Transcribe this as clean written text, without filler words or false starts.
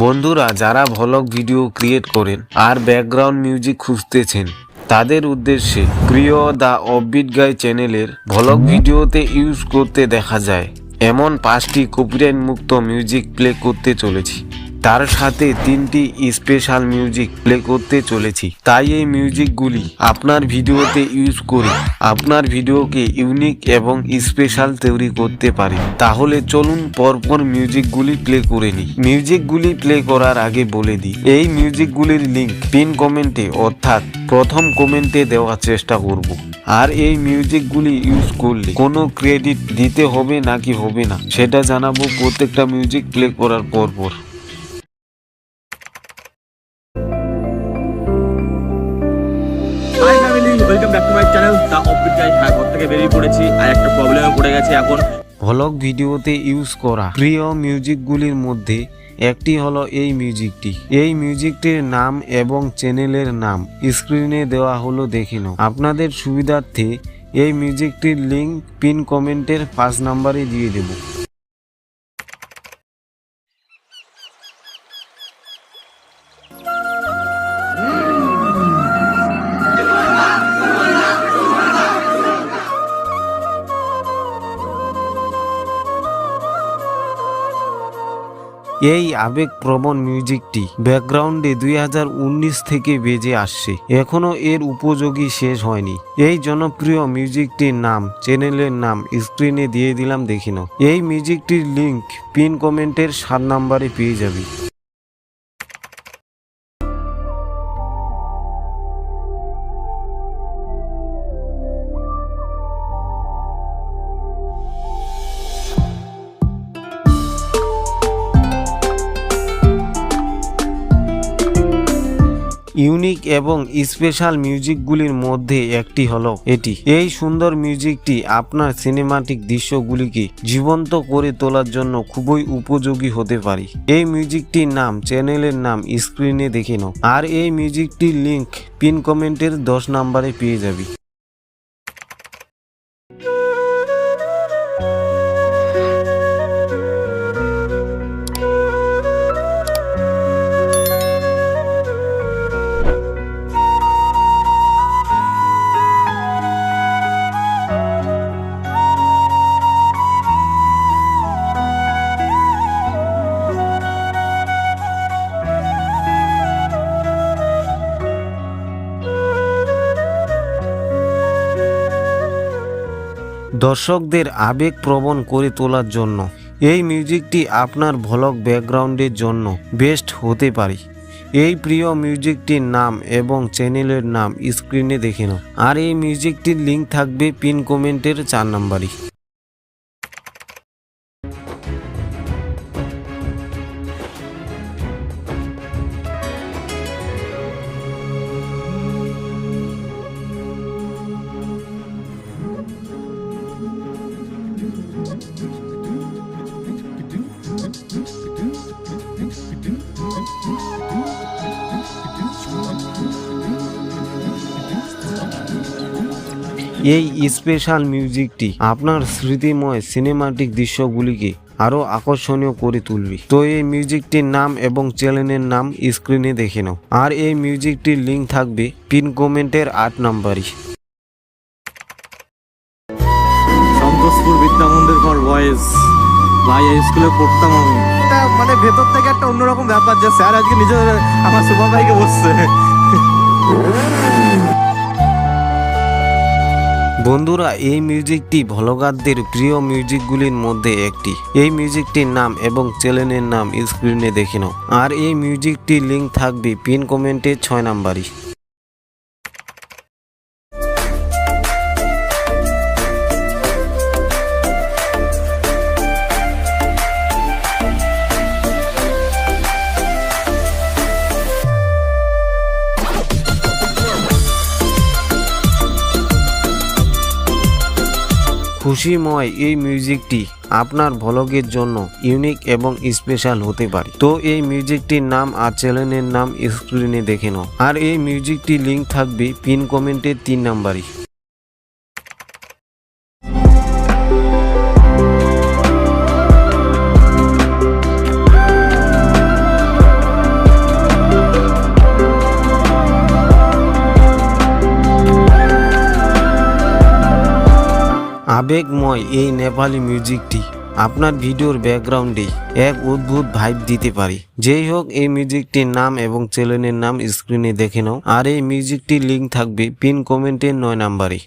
বন্ধুরা, যারা vlog video create করেন আর ব্যাকগ্রাউন্ড মিউজিক খুঁজতেছেন তাদের উদ্দেশ্যে প্রিয় দ্য অফবিট গাই চ্যানেলের ভ্লগ ভিডিওতে ইউজ করতে দেখা যায় এমন 5টি কপিরাইট মুক্ত মিউজিক প্লে করতে চলেছি। তার সাথে 3টি স্পেশাল মিউজিক প্লে করতে চলেছি। তাই এই মিউজিকগুলি আপনার ভিডিওতে ইউজ করে আপনার ভিডিওকে ইউনিক এবং স্পেশাল তৈরি করতে পারে। তাহলে চলুন পরপর মিউজিকগুলি প্লে করে নিই। মিউজিকগুলি প্লে করার আগে বলে দিই, এই মিউজিকগুলির লিঙ্ক পিন কমেন্টে অর্থাৎ প্রথম কমেন্টে দেওয়ার চেষ্টা করব। আর এই মিউজিকগুলি ইউজ করলে কোনো ক্রেডিট দিতে হবে নাকি হবে না সেটা জানাবো প্রত্যেকটা মিউজিক প্লে করার পরপর। Welcome back to my channel the offbeat guy. ঘর থেকে বেরিয়ে পড়েছি আর একটা প্রবলেমে পড়ে গেছে এখন। ভ্লগ ভিডিওতে ইউজ করা প্রিয় মিউজিকগুলির মধ্যে একটি হলো এই মিউজিকটি। এই মিউজিকটির নাম এবং চ্যানেলের নাম স্ক্রিনে দেওয়া হলো, দেখে নাও। আপনাদের সুবিধার্থে এই মিউজিকটির লিঙ্ক পিন কমেন্টের 5 নম্বরে দিয়ে দেব। এই আবেগপ্রবণ মিউজিকটি ব্যাকগ্রাউন্ডে 2019 থেকে বেজে আসছে, এখনো এর উপযোগী শেষ হয়নি। এই জনপ্রিয় মিউজিকটির নাম চ্যানেলের নাম স্ক্রিনে দিয়ে দিলাম, দেখে নাও। এই মিউজিকটির লিংক পিন কমেন্টের 7 নম্বরে পেয়ে যাবে। ইউনিক এবং স্পেশাল মিউজিকগুলির মধ্যে একটি হলো এটি। এই সুন্দর মিউজিকটি আপনার সিনেমাটিক দৃশ্যগুলিকে জীবন্ত করে তোলার জন্য খুবই উপযোগী হতে পারে। এই মিউজিকটির নাম চ্যানেলের নাম স্ক্রিনে দেখে নাও। আর এই মিউজিকটির লিংক পিন কমেন্টের 10 নম্বরে পেয়ে যাবে। দর্শকদের আবেগপ্রবণ করে তোলার জন্য এই মিউজিকটি আপনার ভ্লগ ব্যাকগ্রাউন্ডের জন্য বেস্ট হতে পারে। এই প্রিয় মিউজিকটির নাম এবং চ্যানেলের নাম স্ক্রিনে দেখে নাও। আর এই মিউজিকটির লিংক থাকবে পিন কমেন্টের 4 নম্বরে। এই স্পেশাল মিউজিকটি আপনার স্মৃতিময় সিনেমাটিক দৃশ্যগুলিকে আরো আকর্ষণীয় করে তুলবে। তো এই মিউজিকটির নাম এবং চ্যানেলের নাম স্ক্রিনে দেখে নাও। আর এই মিউজিকটির লিংক থাকবে পিন কমেন্টের 8 নম্বরে। সন্তোষপুর বিদ্যা মন্দির ফর বয়েজ। ভাই এই স্কুলে পড়তাম আমি। মানে ভেতর থেকে একটা অন্যরকম ব্যাপার যে স্যার আজকে নিজের আমার সুপার বাইকে বসছে। বন্ধুরা, এই মিউজিকটি ভ্লগারদের প্রিয় মিউজিকগুলির মধ্যে একটি। এই মিউজিকটির নাম এবং চ্যানেলের নাম স্ক্রিনে দেখে নাও। আর এই মিউজিকটির লিংক থাকবে পিন কমেন্টে 6 নম্বরে। খুশিময় এই মিউজিকটি আপনার ভ্লগের জন্য ইউনিক এবং স্পেশাল হতে পারে। তো এই মিউজিকটির নাম আর চ্যানেলের নাম স্ক্রিনে দেখে নাও। আর এই মিউজিকটির লিংক থাকবে পিন কমেন্টের 3 নম্বরে। আবেগময় এই নেপালি মিউজিকটি আপনার ভিডিওর ব্যাকগ্রাউন্ডে এক অদ্ভুত ভাইব দিতে পারে। যেই হোক, এই মিউজিকটির নাম এবং চ্যানেলের নাম স্ক্রিনে দেখে নাও, আর এই মিউজিকটির লিঙ্ক থাকবে পিন কমেন্টের 9 নম্বরে।